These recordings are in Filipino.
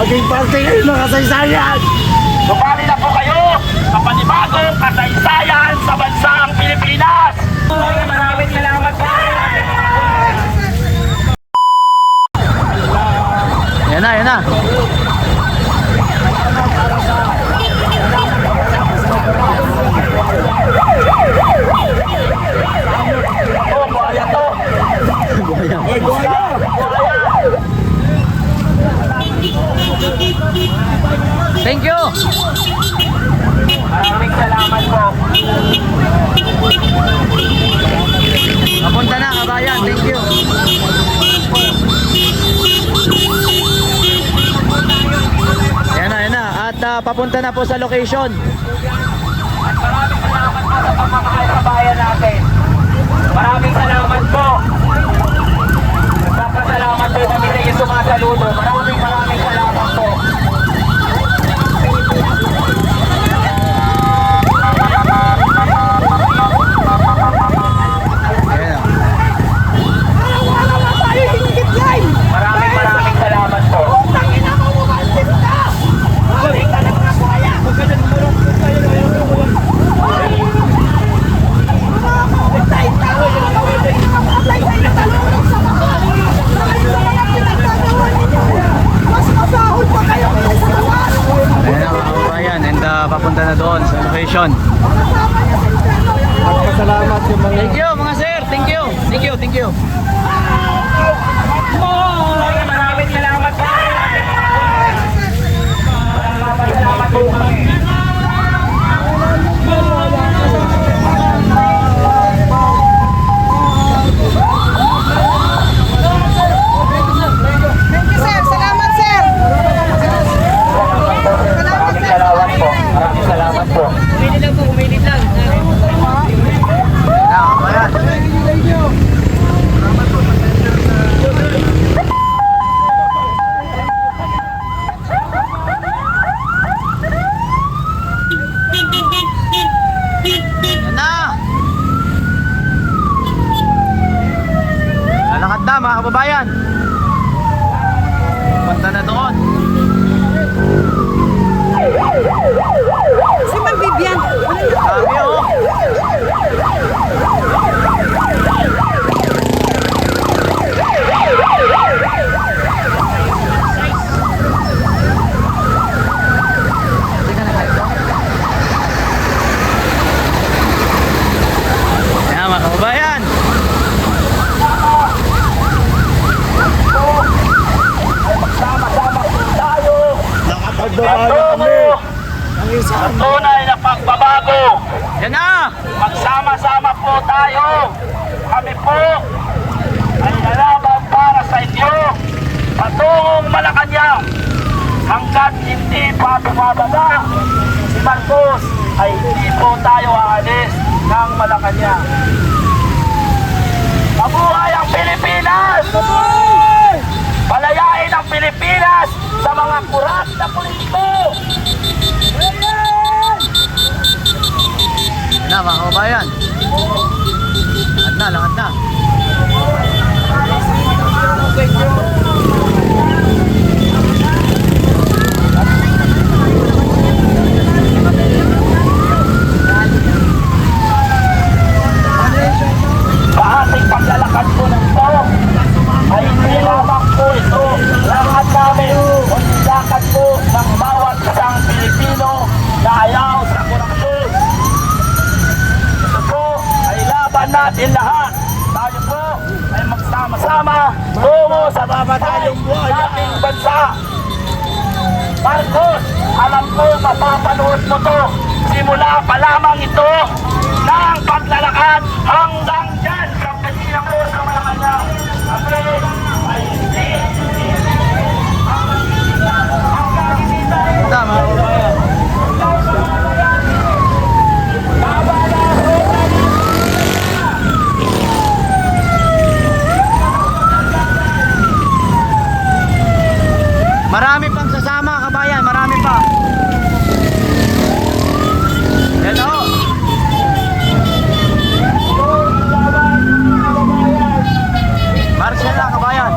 Maging parte kayo ng kasaysayan. Sumali na po kayo sa panibagong kasaysayan sa bansang Pilipinas. Maraming salamat po. Yan na, yan na. Oh, buhaya to. Buhaya. Thank you. Maraming salamat po. Papunta na, kabayan. Thank you. Yan na, yan na. At papunta na po sa location. At maraming salamat po sa pamamahal sa bayan natin. Maraming salamat po. Nagpapasalamat po kami sa inyo sumasaludo. Maraming salamat po. Maraming salamat po. Ayan na mga kabayan. And papunta na doon sa location. Magpasalamat yung mga... Thank you mga sir. Thank you. Thank you. Thank you. Maraming salamat po. Salamat po. Thank you, sir. Salamat, sir. Maraming salamat po. Maraming salamat po. Yan na kabayan. Yan na. Lalakad na mga kababayan. Punta na doon. Si Ma'am Vivian. Sabi oh. Ayan mga kababayan. Sama-sama po tayo. Nakapagdabalo kami. Ang isang... Tunay na pagbabago. Yan na. Magsama-sama po tayo. Kami po ay lalaban para sa inyo patungong Malacanang. Hanggat hindi pa bumababa si Marcos ay hindi po tayo aalis ng Malacanang. Mabuhay ang Pilipinas! Palayain ang Pilipinas sa mga kurap na politiko! Yan na mga kababayan. Lakad na. Sa ating paglalakad po ng ito ay hindi lamang po ito lakad namin kundi lakad po ng bawat isang Pilipino na ayaw sa korupsyon. Ito po ay laban natin lahat. Tayo po ay magsama-sama tungo sa mamatayong buhay ating bansa. Marcos, alam ko mapapanood mo to. Simula pa lamang ito ng paglalakad hanggang dyan sa Pagkina mo sa Malacanang. Kami ay hindi hanggang hindi tayo. Tama mga kababayan. Marami pang sasama kabayan. Marami pa. Yan o. March na kabayan.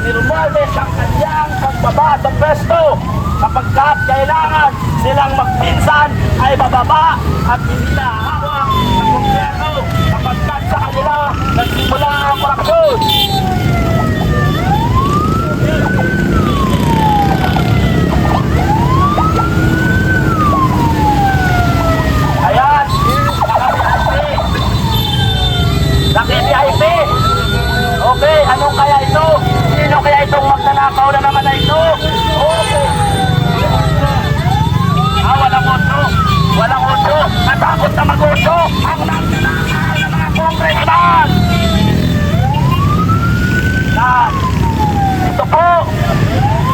ni Romualdez ang kanyang pagbaba sa pwesto kapagkat kailangan silang magpinsan ay bababa at hindi na hawak ng gobyerno kapagkat sa kanila nagsimula ang korupsyon. Ayan, naka-VIP. Okay, anong kaya ito? Sino kaya itong magnanakaw na naman na ito? Okay. Walang uso. Walang uso. Natakot na mag-uso. Ang nagnanakaw na mga congressman. Na ito po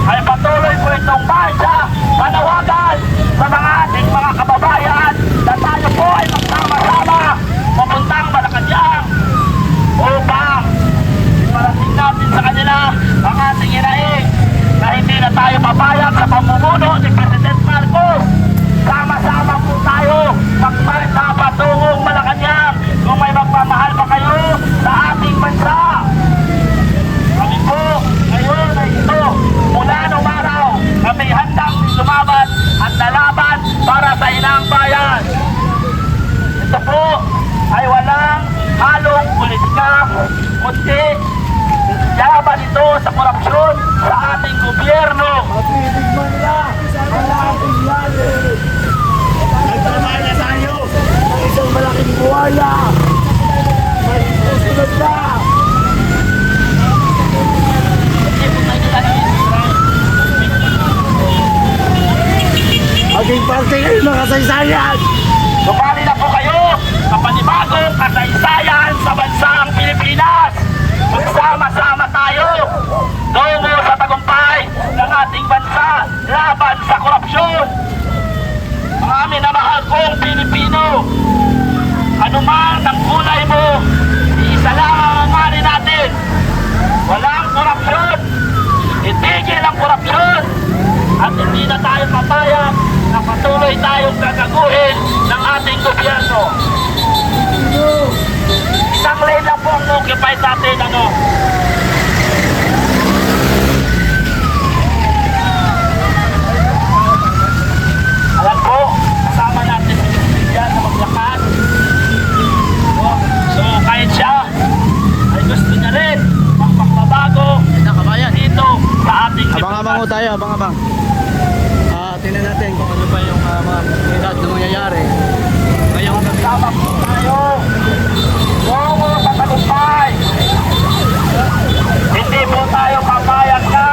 ay patuloy po itong marcha panawagan sa mga ating mga kababayan na tayo po ay magsama-sama papuntang Malacanang upang iparating natin sa kanila ang ating hinaing na hindi na tayo papayag sa pamumuno ni President Marcos. Sama-sama po tayo magmarcha patungong Malacanang kung may magmamahal pa kayo sa ating bansa. Kami po ngayon ay ito mula nung araw kami handang lumaban at lalaban para sa inang bayan. Ito po ay walang halong politika kundi laban ito sa korupsyon sa ating gobyerno. Matitigman nila ang ating lalim. Nagtamaya tayo ng isang malaking buwaya. May susunod na. Maging parte kayo ng kasaysayan. Sumali na po kayo sa panibagong kasaysayan sa bansang Pilipinas. Magsama-sama tayo tungo sa tagumpay ng ating bansa laban sa korupsyon. Mga minamahal kong Pilipino, anuman ang kulay mo, isa lang ang hangarin natin. Walang korupsyon. Itigil ang korupsyon. At hindi na tayo papayag na patuloy tayong gagaguhin ng ating gobyerno. Isang lane lang po ang occupied natin, Alam po, kasama natin si Bibigyan na maglakad. So kahit siya ay gusto niya rin magpagbabago dito sa ating Abang-abang ho tayo, abang-abang. Tingnan natin kung ano pa yung mga edad na mangyayari. Ngayong gabi. Sama po tayo. Tungo sa tagumpay. Hindi po tayo papayag na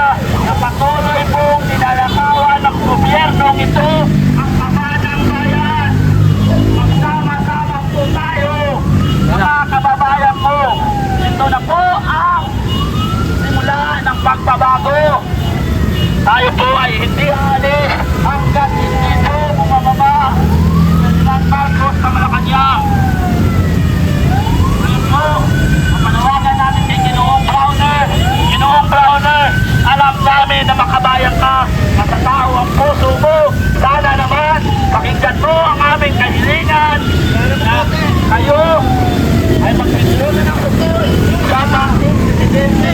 patuloy pong ninanakawan ng gobyernong ito ang kamanang bayan. Magsama-sama po tayo, mga kababayan mo. Ito na po ang simula ng pagbabago. Tayo po ay hindi alis hanggat hindi po bumababa President Marcos sa Malacanang. Ngayon po, ang panawagan natin kay Ginoong Browner. Ginoong Browner, alam namin na makabayan ka, matatao ang puso mo. Sana naman, pakinggan mo ang aming kahilingan na kayo ay magpinsunan ng putol sa ating presidente.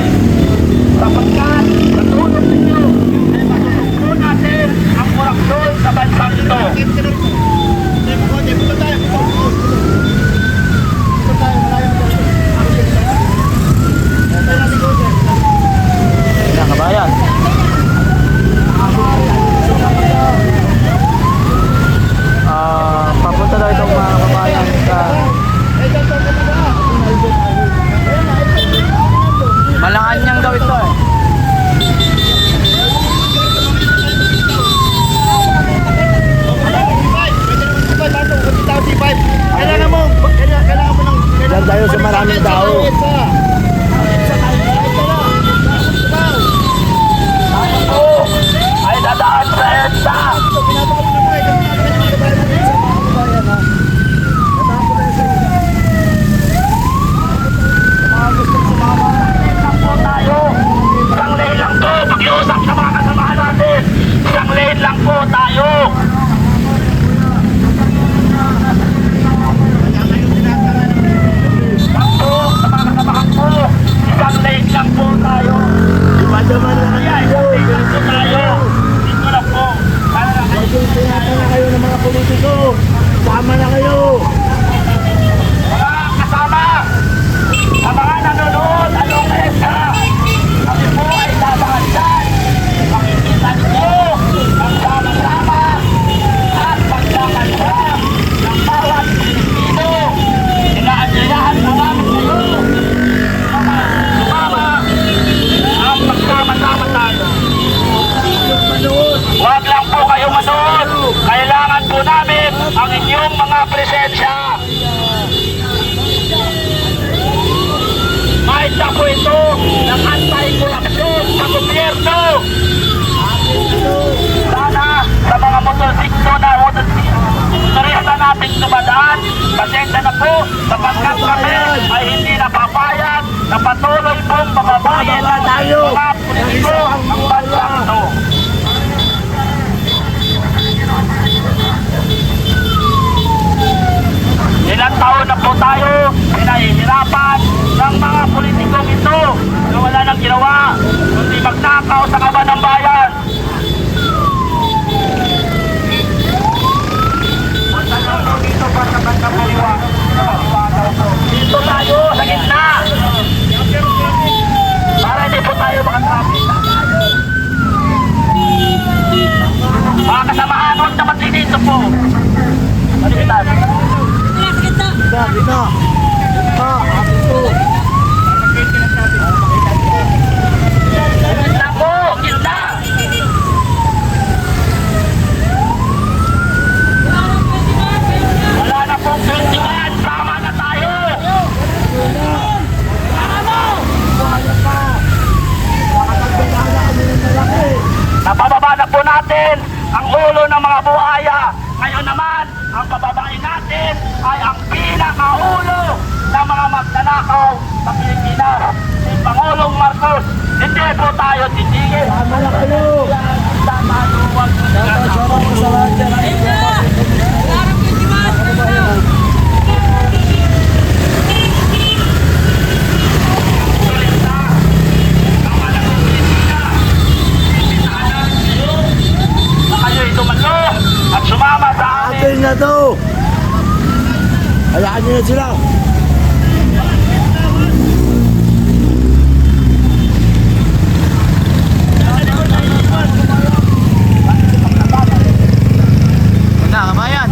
Sapagkat sa tulong ninyo ay matutupo natin motorsiklo na motorista nating dumadaan. Pasensya na po sapagkat kami ay hindi napapayag na patuloy pong mababayin ng mga politiko ang bansang ito. Ilang taon na po tayo pinahihirapan ng mga politikong ito na wala nang ginawa kundi magnakaw sa kaban ng bayan. Dito tayo sa gitna para hindi po tayo makatrapik. Mga kasamahan, huwag naman din dito po. Malitan. Dito. Ako. Gitna po, gitna. Wala na pong pwedingan. Tama na tayo. Napababa na po natin ang ulo ng mga buhaya. Ngayon naman, ang pababain natin ay ang pinakaulo ng mga magnanakaw sa Pilipinas. Si Pangulong Marcos. Hindi po tayo titigil. Tama na kayo. Huwag mo na kayo'y tumalo at sumama sa amin. Atin na to. Hayaan nyo na sila. Na, kabayan.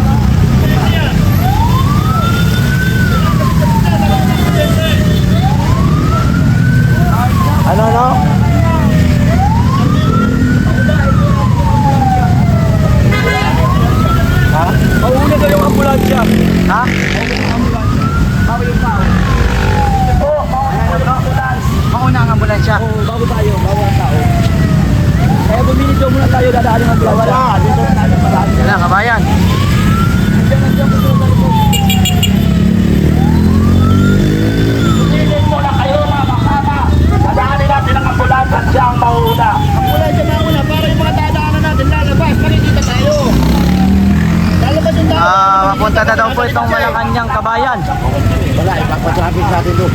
Ano? Mauna daw yung ambulansya. Ha? Mauna ang ambulansya. Bago tayo, bago ang tao. Kaya buminito muna tayo, dadaan yung ambulansya. Wala, dito na tayo parang. Yan na, kabayan. Piliin muna kayo mga kasama. Dadaanin natin ang ambulansya siya ang mauna. Wala siya mauna, para yung mga dadaanan natin lalabas, makikita tayo. Lalabas yung tao. Mapunta na daw po itong Malacanang, kabayan. Wala, ipapatrapis natin to.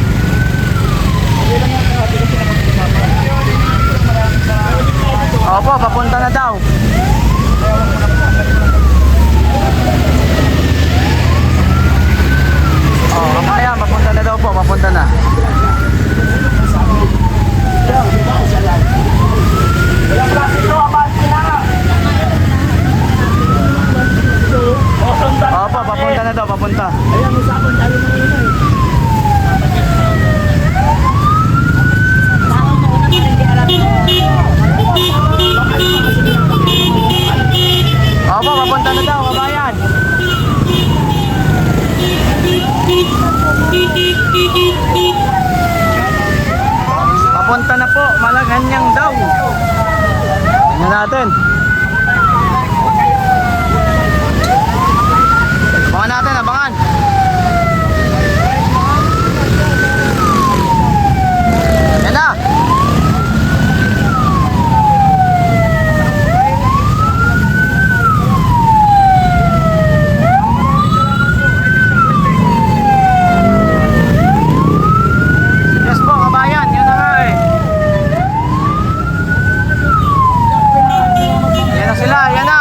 Opo, papunta na daw. Kabayan, papunta na daw po, papunta na. Walang klase ito, abante na. Opo, papunta na daw, papunta. Ayan, usapan tayo ng una eh. Opo, papunta na daw, kabayan. Papunta na po, Malacanang daw. Tingnan natin. Abangan natin, abangan. Yan na. Yes po, kabayan, yun na nga eh. Yan na sila, yan na.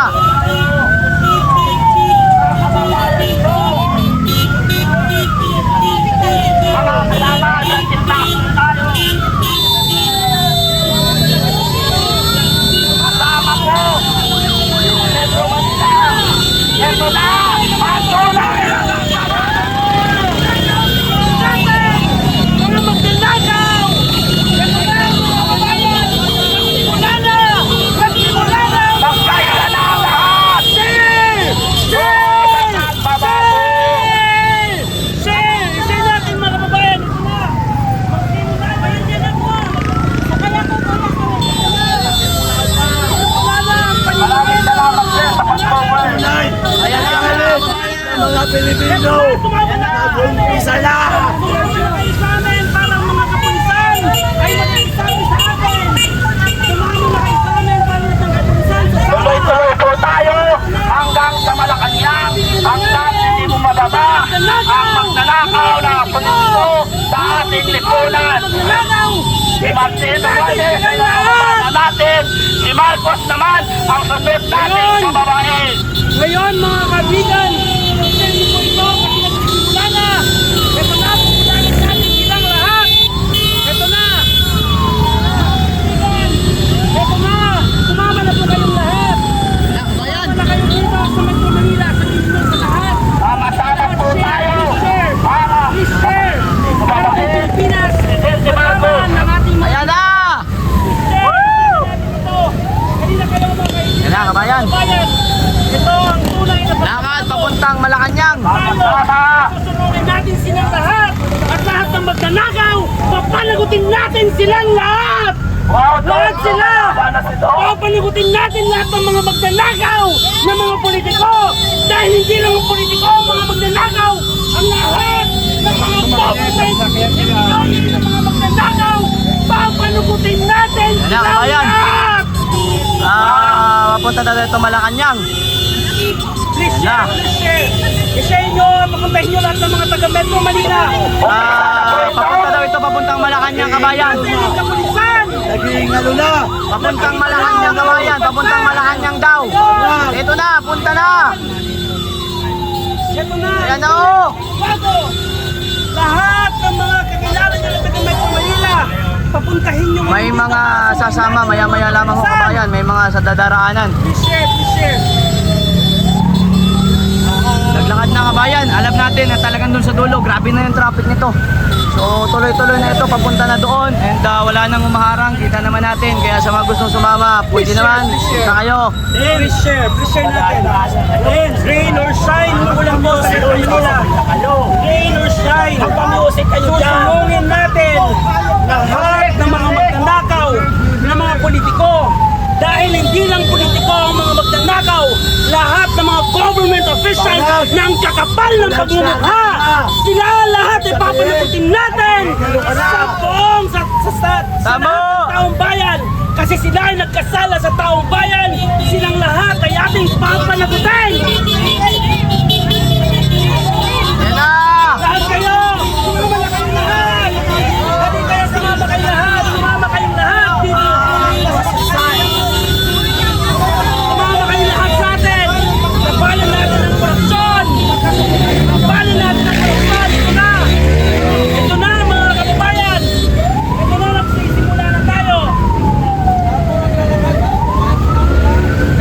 Pilipino. Nag-umpisa na. kayo sa amin para ang mga kapulisan ay mag-isabi sa atin. Tumano na kayo sa amin para ang mga kapulisan sa Tuloy-tuloy po tayo hanggang sa Malacanang, hanggang hindi mo mababa ang magnanakaw na politiko sa ating lipunan. Magnanakaw! Si Martin Romualdez ay nakababa natin, si Marcos naman ang sunod nating kababae. Ngayon mga kaibigan, hindi po ito kasi nagsimula na. Ito na, pupunahin natin silang lahat. Ito na. Ito na. Sumama na po kayong lahat. Sumama na kayo dito sa Metro Manila, sa Pilipinas, sa lahat. Sama-sama po tayo para Please share. Para sa Pilipinas, si Marcos. pagkaman ng ating mga Ayan na! ito. Kanina kayo mga kaibigan. Yan na, kabayan. Bayan. Ito ang tunay na Lakad papuntang Malacanang. susunugin natin silang lahat at lahat ng magnanakaw, papanagutin natin silang lahat! Lahat sila! Papanagutin natin lahat ng mga magnanakaw ng mga politiko! Dahil hindi lang ang politiko ang mga magnanakaw, ang lahat ng mga government employees ng mga magnanakaw, papanagutin natin Yan na, silang kabayan. lahat! Papunta na dito Malacanang. Please Yan na. share, please share! I-share nyo, mapuntahin nyo lahat ng mga taga Metro Manila! Papunta daw ito papuntang Malacanang, kabayan. Mga kapulisan! Papuntang Malacanang, kabayan. Papuntang Malacanang daw. Ito na, punta na. Ito na! Ayan na, oh. Bago! Lahat ng mga kakilala nyo na taga Metro Manila, papuntahin nyo May mga sasama, maya-maya lamang ho, kabayan. May mga sa dadaraanan. Please share, please share! Naglakad na, kabayan. Alam natin na talagang doon sa dulo, grabe na yung traffic nito. So tuloy-tuloy na ito, papunta na doon. And wala nang umaharang, kita naman natin. Kaya sa mga gustong sumama, pwede naman. Punta kayo. Please share natin. Rain or shine, magulang po sa Metro Manila. Rain or shine, pamusik kayo dyan. Susunungin natin lahat ng mga magnanakaw ng mga politiko. Dahil hindi lang politiko ang mga magnanakaw, lahat ng mga government officials na ang kakapal ng pagmumukha, sila lahat ay papanagutin natin sa buong sa Tama! taong bayan. Kasi sila ay nagkasala sa taong bayan, silang lahat ay ating papanagutin. Yan na! Lahat kayo! Sumama na kayong lahat! Dali kayo, sumama kayong lahat! Sumama kayong lahat! Sumama kayong lahat sa atin! Nabalan natin ang korupsyon! Nabalan natin ang korupsyon! Ito na! Ito na mga kababayan! Ito na, nagsisimula na tayo!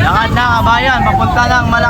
Lakad na, kabayan. Papunta lang Malacanang.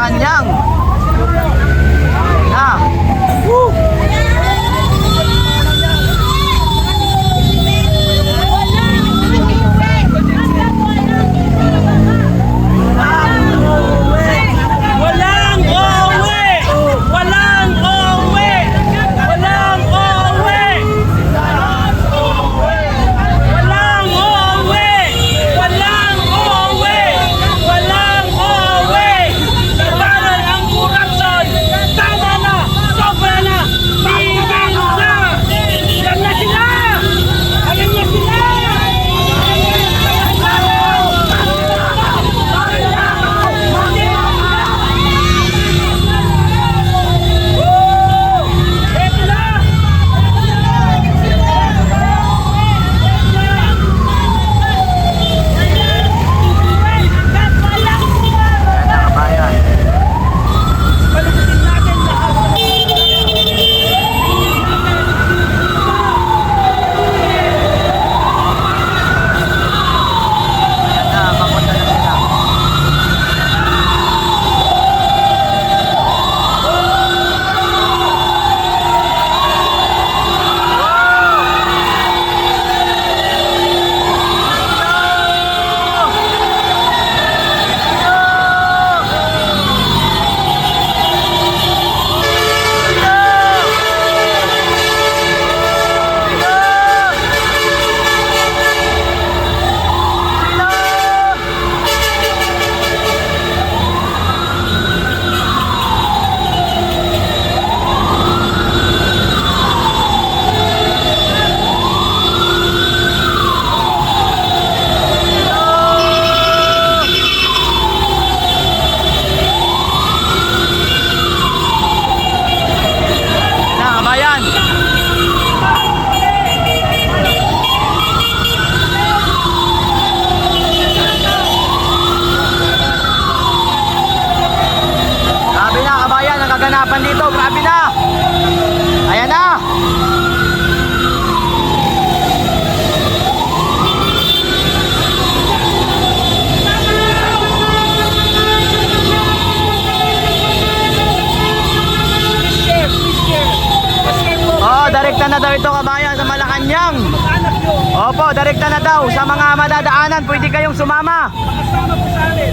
madadaanan, pwede kayong sumama. Makasama po sa amin.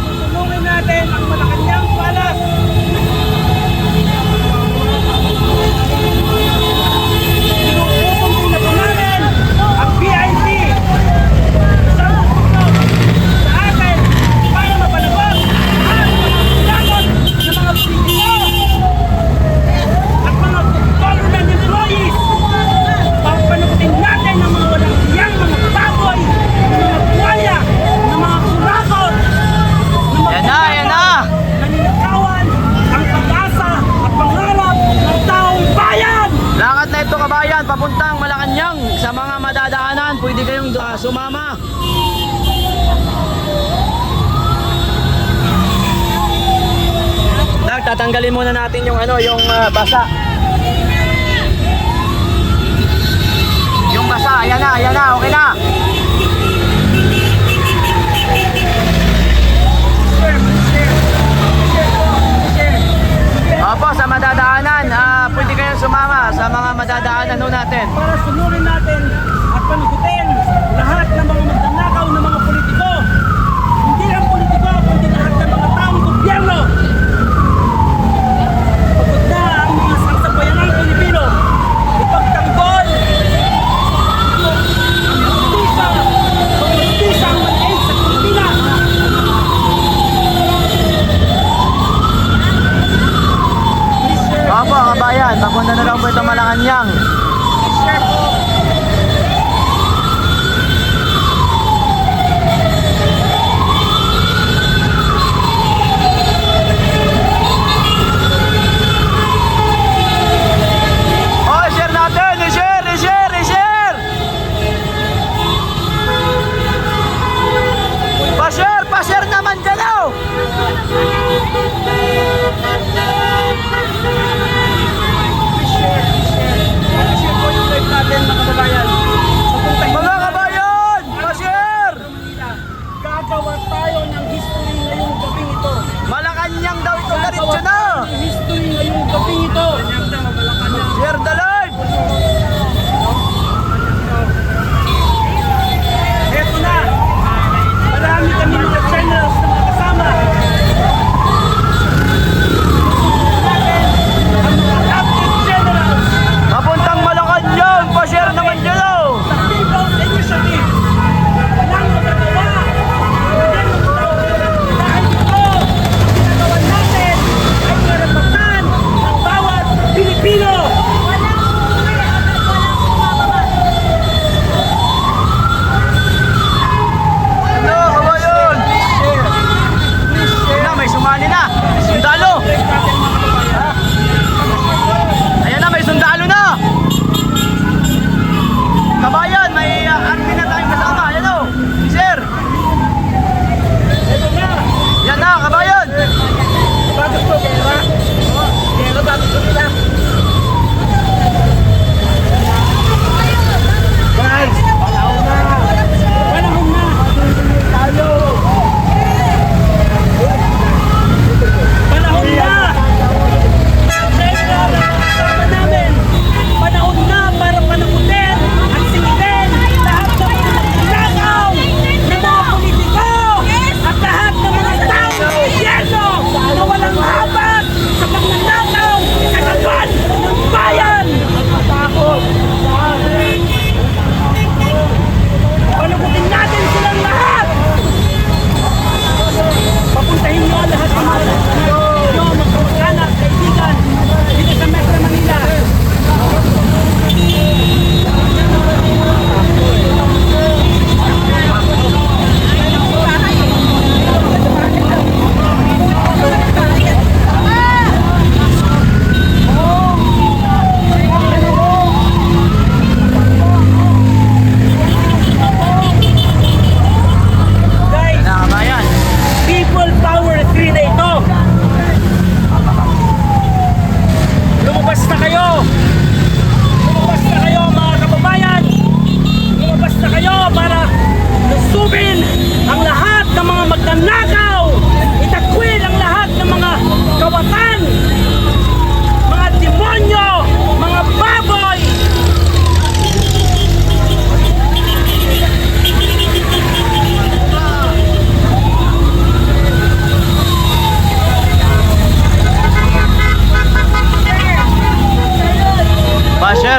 Susunungin natin ang Malacanang Palace. Sinususunod na po namin ang VIP. Isang susunod sa atin para mapalabas ang pagkakot ng mga Pilipino at mga government employees. Papanutin natin ang mga walang iyang mga baboy, mga buwaya, ng mga kurakot, ng mga Yan na. naninakawan ang pag-asa at pangarap ng taong bayan. Lakad na ito kabayan, papuntang Malacanang. Sa mga madadaanan, pwede kayong sumama. Tatanggalin muna natin yung basa. Yung basa, ayan na, okay na. Opo, sa madadaanan, pwede kayong sumama sa mga madadaanan natin. Para sunurin natin at panugutin lahat ng mga magnanakaw ng mga politiko. Hindi lang politiko, kundi lahat ng mga taong gobyerno. Pagod na ang mga sangsabayanang Pilipino. Ipagtanggol ang justisya ang maliit sa Pilipinas. Opo, kabayan, papunta na lang po ito Malacanang. Oh, share natin! I-share! Pa-share naman dyan, oh!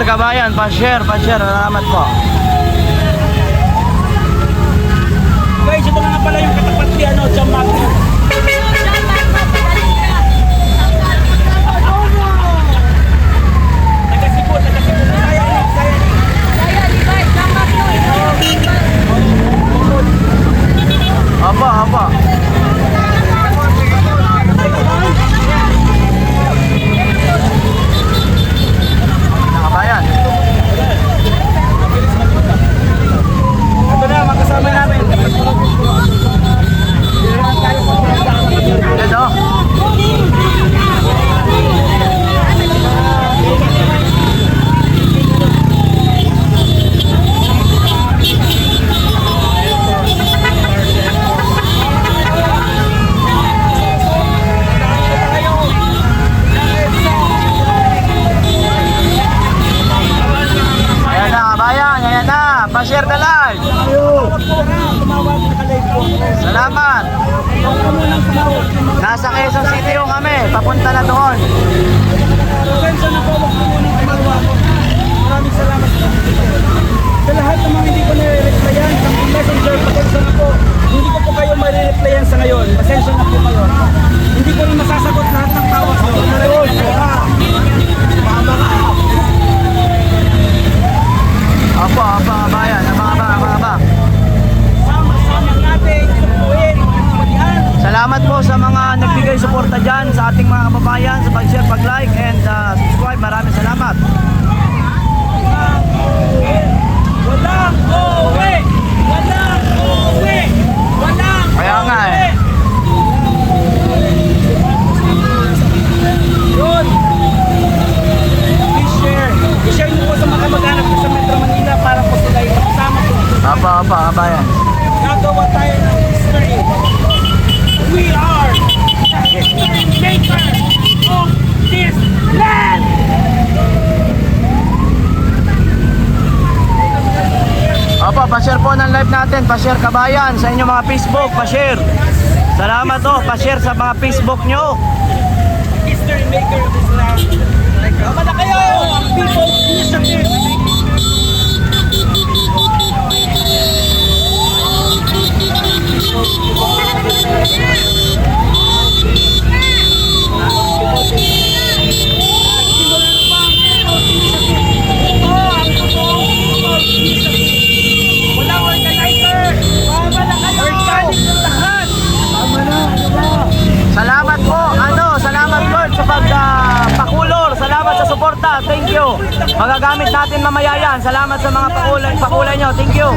kabayan, pa-share. Salamat po. Guys, ito na nga pala yung katapat ni John Matthew. Taga-Cebu. Apa. Kabayan. Ito na, magkasama namin. Ito. Ayan na, kabayan. Ayan na. Pa-share na live. Salamat. Nasa Quezon City yung kami. Papunta na doon. Pasensya na po, wag po munang tumawa ko. Maraming salamat po. Sa lahat ng mga hindi ko nare-replyan, sa mga messenger, pasensya na po. Hindi ko po kayo ma-replyan sa ngayon. Pasensya na po kayo. Hindi ko rin masasagot lahat ng tawag ko. Mama ka. Apa, kabayan. Apa. Sama-sama natin, sukuhin, pagyan. Salamat po sa mga nagbigay suporta dyan sa ating mga kababayan sa pag-share, pag-like, and subscribe. Maraming salamat. Walang uwi! Kaya nga eh. Yun! Please share. I-share niyo po sa mga kamag-anak ko sa Metro Manila para po sila ay makasama po. Apa, kabayan. Gagawa tayo ng history. We are the history maker of this land! Apa, pa-share po ng live natin. Pa-share kabayan sa inyong mga Facebook. Pa-share. Salamat pa-share sa mga Facebook nyo. History maker of this land. Tama na kayo! People's Initiative! Walang organizer! Organic ng lahat! Salamat po. Salamat Lord sa pakulor. Salamat sa suporta. Thank you. Magagamit natin mamaya yan. Salamat sa mga pakulay nyo. Thank you.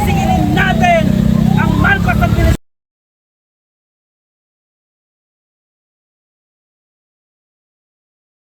Singilin natin ang Marcos at